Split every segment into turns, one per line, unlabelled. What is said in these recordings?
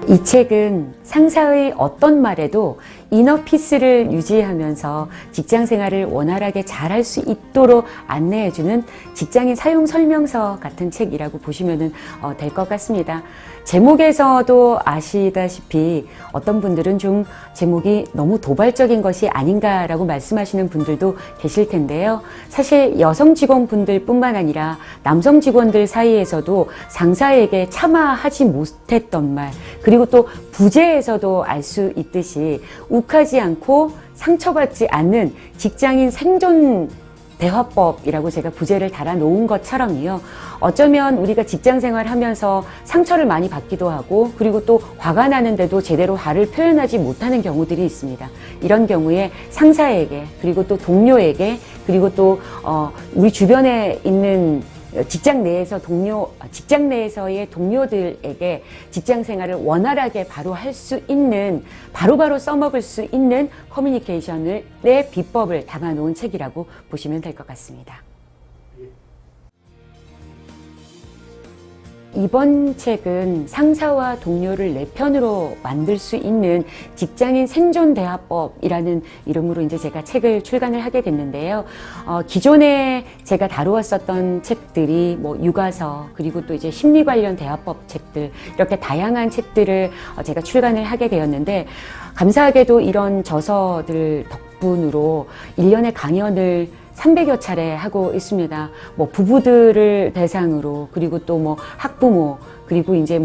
이 책은 상사의 어떤 말에도 이너피스를 유지하면서 직장 생활을 원활하게 잘할 수 있도록 안내해주는 직장인 사용 설명서 같은 책이라고 보시면 될 것 같습니다. 제목에서도 아시다시피 어떤 분들은 좀 제목이 너무 도발적인 것이 아닌가라고 말씀하시는 분들도 계실 텐데요. 사실 여성 직원분들 뿐만 아니라 남성 직원들 사이에서도 상사에게 차마 하지 못했던 말, 그리고 또 부재에서도 알 수 있듯이 욱하지 않고 상처받지 않는 직장인 생존 대화법이라고 제가 부제를 달아 놓은 것처럼요. 어쩌면 우리가 직장 생활하면서 상처를 많이 받기도 하고, 그리고 또 화가 나는데도 제대로 화를 표현하지 못하는 경우들이 있습니다. 이런 경우에 상사에게, 그리고 또 동료에게, 그리고 또 우리 주변에 있는 직장 내에서의 동료들에게 직장 생활을 원활하게 바로 할 수 있는, 바로바로 써먹을 수 있는 커뮤니케이션의 비법을 담아 놓은 책이라고 보시면 될 것 같습니다. 이번 책은 상사와 동료를 내 편으로 만들 수 있는 직장인 생존 대화법이라는 이름으로 이제 제가 책을 출간을 하게 됐는데요. 기존에 제가 다루었었던 책들이 육아서, 그리고 또 이제 심리 관련 대화법 책들, 이렇게 다양한 책들을 제가 출간을 하게 되었는데, 감사하게도 이런 저서들 덕분으로 1년에 강연을 300여 차례 하고 있습니다. 부부들을 대상으로, 그리고 또 학부모, 그리고 이제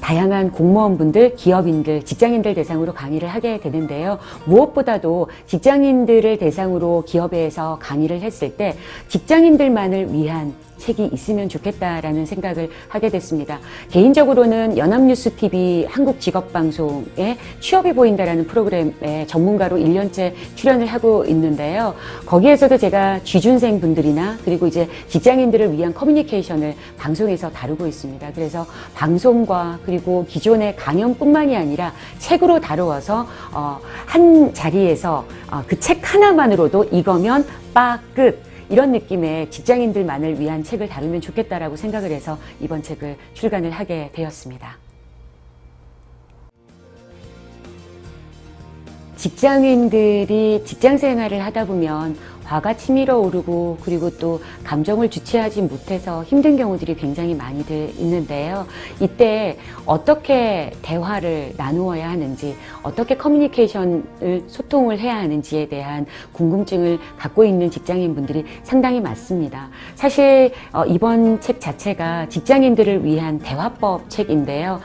다양한 공무원분들, 기업인들, 직장인들 대상으로 강의를 하게 되는데요. 무엇보다도 직장인들을 대상으로 기업에서 강의를 했을 때 직장인들만을 위한 책이 있으면 좋겠다라는 생각을 하게 됐습니다. 개인적으로는 연합뉴스TV 한국직업방송에 취업이 보인다라는 프로그램에 전문가로 1년째 출연을 하고 있는데요. 거기에서도 제가 취준생 분들이나, 그리고 이제 직장인들을 위한 커뮤니케이션을 방송에서 다루고 있습니다. 그래서 방송과, 그리고 기존의 강연뿐만이 아니라 책으로 다루어서 한 자리에서 그 책 하나만으로도 이거면 끝, 이런 느낌의 직장인들만을 위한 책을 다루면 좋겠다라고 생각을 해서 이번 책을 출간을 하게 되었습니다. 직장인들이 직장 생활을 하다 보면 화가 치밀어 오르고, 그리고 또 감정을 주체하지 못해서 힘든 경우들이 굉장히 많이들 있는데요. 이때 어떻게 대화를 나누어야 하는지, 어떻게 커뮤니케이션을 소통을 해야 하는지에 대한 궁금증을 갖고 있는 직장인분들이 상당히 많습니다. 사실 이번 책 자체가 직장인들을 위한 대화법 책인데요.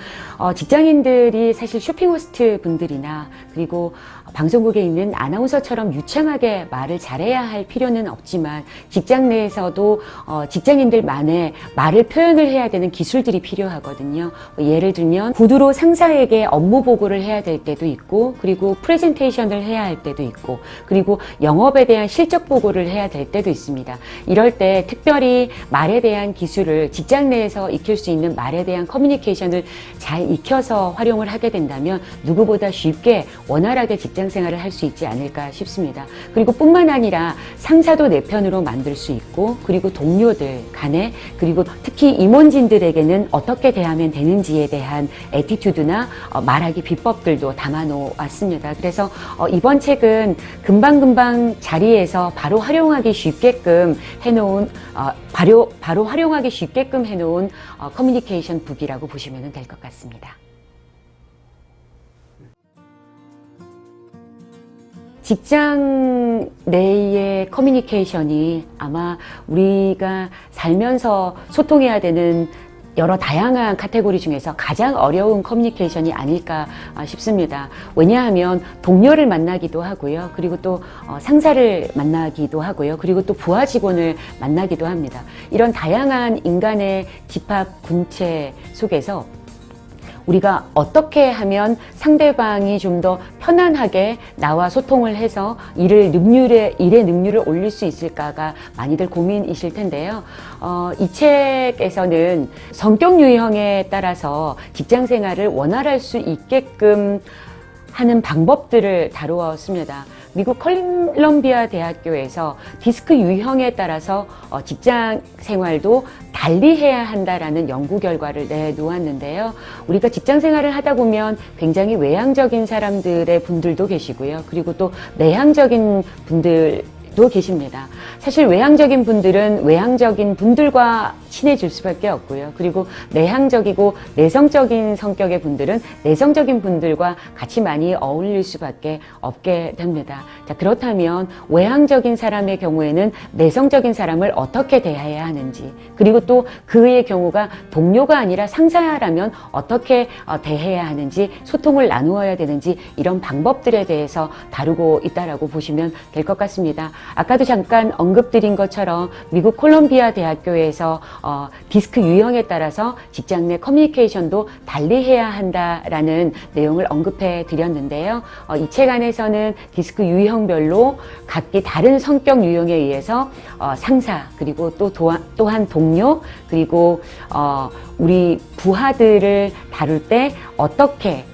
직장인들이 사실 쇼핑호스트 분들이나, 그리고 방송국에 있는 아나운서처럼 유창하게 말을 잘해야 할 필요는 없지만, 직장 내에서도 직장인들만의 말을 표현을 해야 되는 기술들이 필요하거든요. 예를 들면 구두로 상사에게 업무 보고를 해야 될 때도 있고, 그리고 프레젠테이션을 해야 할 때도 있고, 그리고 영업에 대한 실적 보고를 해야 될 때도 있습니다. 이럴 때 특별히 말에 대한 기술을, 직장 내에서 익힐 수 있는 말에 대한 커뮤니케이션을 잘 익혀서 활용을 하게 된다면 누구보다 쉽게 원활하게 직장 생활을 할 수 있지 않을까 싶습니다. 그리고 뿐만 아니라 상사도 내 편으로 만들 수 있고, 그리고 동료들 간에, 그리고 특히 임원진들에게는 어떻게 대하면 되는지에 대한 애티튜드나 말하기 비법들도 담아 놓았습니다. 그래서 이번 책은 금방금방 자리에서 바로 활용하기 쉽게끔 해놓은 바로 활용하기 쉽게끔 해놓은 커뮤니케이션 북이라고 보시면 될 것 같습니다. 직장 내의 커뮤니케이션이 아마 우리가 살면서 소통해야 되는 여러 다양한 카테고리 중에서 가장 어려운 커뮤니케이션이 아닐까 싶습니다. 왜냐하면 동료를 만나기도 하고요. 그리고 또 상사를 만나기도 하고요. 그리고 또 부하 직원을 만나기도 합니다. 이런 다양한 인간의 집합 군체 속에서 우리가 어떻게 하면 상대방이 좀 더 편안하게 나와 소통을 해서 일의 능률을 올릴 수 있을까가 많이들 고민이실 텐데요. 이 책에서는 성격 유형에 따라서 직장 생활을 원활할 수 있게끔 하는 방법들을 다루었습니다. 미국 컬럼비아 대학교에서 디스크 유형에 따라서 직장 생활도 달리 해야 한다라는 연구 결과를 내놓았는데요. 우리가 직장 생활을 하다 보면 굉장히 외향적인 사람들의 분들도 계시고요. 그리고 또 내향적인 분들도 계십니다. 사실 외향적인 분들은 외향적인 분들과 친해질 수밖에 없고요. 그리고 내향적이고 내성적인 성격의 분들은 내성적인 분들과 같이 많이 어울릴 수밖에 없게 됩니다. 자, 그렇다면 외향적인 사람의 경우에는 내성적인 사람을 어떻게 대해야 하는지, 그리고 또 그의 경우가 동료가 아니라 상사라면 어떻게 대해야 하는지, 소통을 나누어야 되는지, 이런 방법들에 대해서 다루고 있다라고 보시면 될 것 같습니다. 아까도 잠깐 언급드린 것처럼 미국 콜롬비아 대학교에서 디스크 유형에 따라서 직장 내 커뮤니케이션도 달리 해야 한다라는 내용을 언급해 드렸는데요. 이 책 안에서는 디스크 유형별로 각기 다른 성격 유형에 의해서 상사, 그리고 또 또한 동료, 그리고 우리 부하들을 다룰 때 어떻게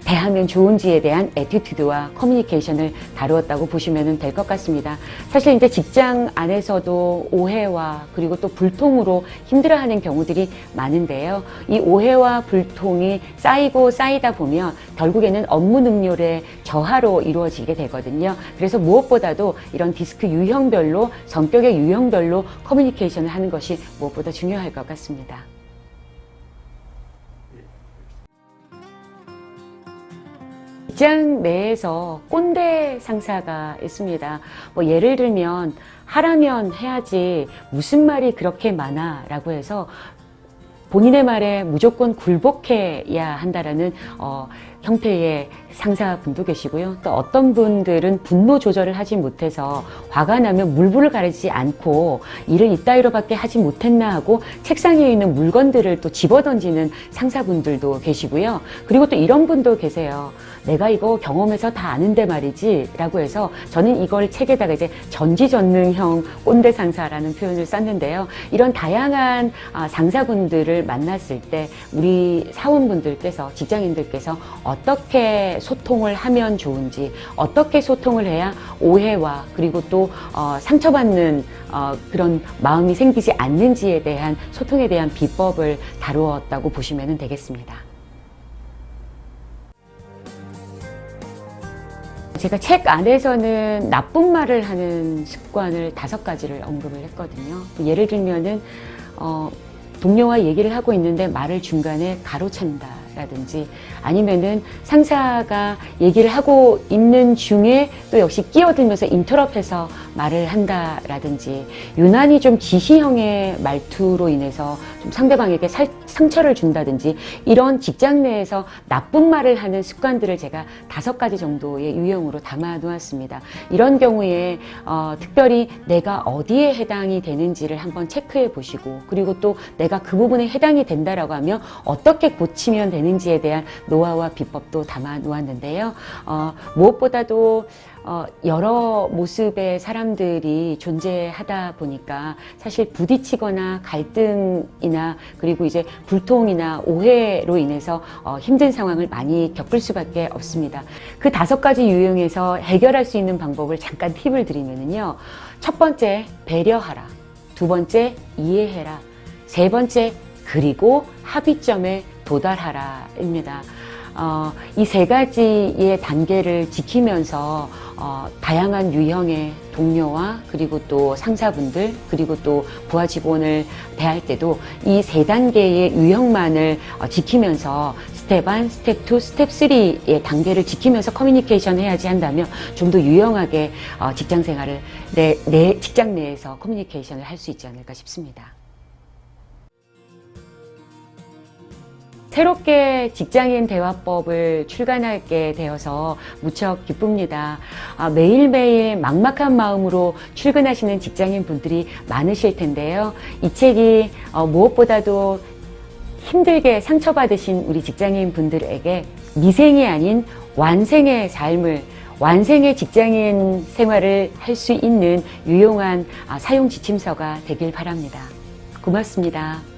대하면 좋은지에 대한 애티튜드와 커뮤니케이션을 다루었다고 보시면 될 것 같습니다. 사실 이제 직장 안에서도 오해와 그리고 또 불통으로 힘들어하는 경우들이 많은데요. 이 오해와 불통이 쌓이고 쌓이다 보면 결국에는 업무 능률의 저하로 이루어지게 되거든요. 그래서 무엇보다도 이런 디스크 유형별로, 성격의 유형별로 커뮤니케이션을 하는 것이 무엇보다 중요할 것 같습니다. 직장 내에서 꼰대 상사가 있습니다. 예를 들면 하라면 해야지 무슨 말이 그렇게 많아 라고 해서 본인의 말에 무조건 굴복해야 한다라는 형태의 상사분도 계시고요. 또 어떤 분들은 분노 조절을 하지 못해서 화가 나면 물불을 가리지 않고 일을 이따위로밖에 하지 못했나 하고 책상 위에 있는 물건들을 또 집어던지는 상사분들도 계시고요. 그리고 또 이런 분도 계세요. 내가 이거 경험해서 다 아는데 말이지 라고 해서 저는 이걸 책에다가 이제 전지전능형 꼰대 상사라는 표현을 썼는데요. 이런 다양한 상사분들을 만났을 때 우리 사원분들께서, 직장인들께서 어떻게 소통을 하면 좋은지, 어떻게 소통을 해야 오해와 그리고 또 상처받는 그런 마음이 생기지 않는지에 대한 소통에 대한 비법을 다루었다고 보시면 되겠습니다. 제가 책 안에서는 나쁜 말을 하는 습관을 5가지를 언급을 했거든요. 예를 들면은 동료와 얘기를 하고 있는데 말을 중간에 가로챈다 라든지, 아니면은 상사가 얘기를 하고 있는 중에 또 역시 끼어들면서 인터럽해서 말을 한다라든지, 유난히 좀 지시형의 말투로 인해서 좀 상대방에게 상처를 준다든지, 이런 직장 내에서 나쁜 말을 하는 습관들을 제가 5가지 정도의 유형으로 담아 놓았습니다. 이런 경우에 특별히 내가 어디에 해당이 되는지를 한번 체크해 보시고, 그리고 또 내가 그 부분에 해당이 된다라고 하면 어떻게 고치면 되는지에 대한 노하우와 비법도 담아 놓았는데요. 무엇보다도 여러 모습의 사람들이 존재하다 보니까 사실 부딪히거나 갈등이나 그리고 이제 불통이나 오해로 인해서 힘든 상황을 많이 겪을 수밖에 없습니다. 그 5가지 유형에서 해결할 수 있는 방법을 잠깐 팁을 드리면요. 첫 번째, 배려하라. 2번째, 이해해라. 3번째, 그리고 합의점에 도달하라입니다. 이 3가지의 단계를 지키면서 다양한 유형의 동료와 그리고 또 상사분들, 그리고 또 부하 직원을 대할 때도 이 3단계의 유형만을 지키면서 스텝 1, 스텝 2, 스텝 3의 단계를 지키면서 커뮤니케이션 해야지 한다면 좀 더 유용하게 직장 생활을 내 직장 내에서 커뮤니케이션을 할 수 있지 않을까 싶습니다. 새롭게 직장인 대화법을 출간하게 되어서 무척 기쁩니다. 매일매일 막막한 마음으로 출근하시는 직장인 분들이 많으실 텐데요. 이 책이 무엇보다도 힘들게 상처받으신 우리 직장인 분들에게 미생이 아닌 완생의 삶을, 완생의 직장인 생활을 할 수 있는 유용한 사용 지침서가 되길 바랍니다. 고맙습니다.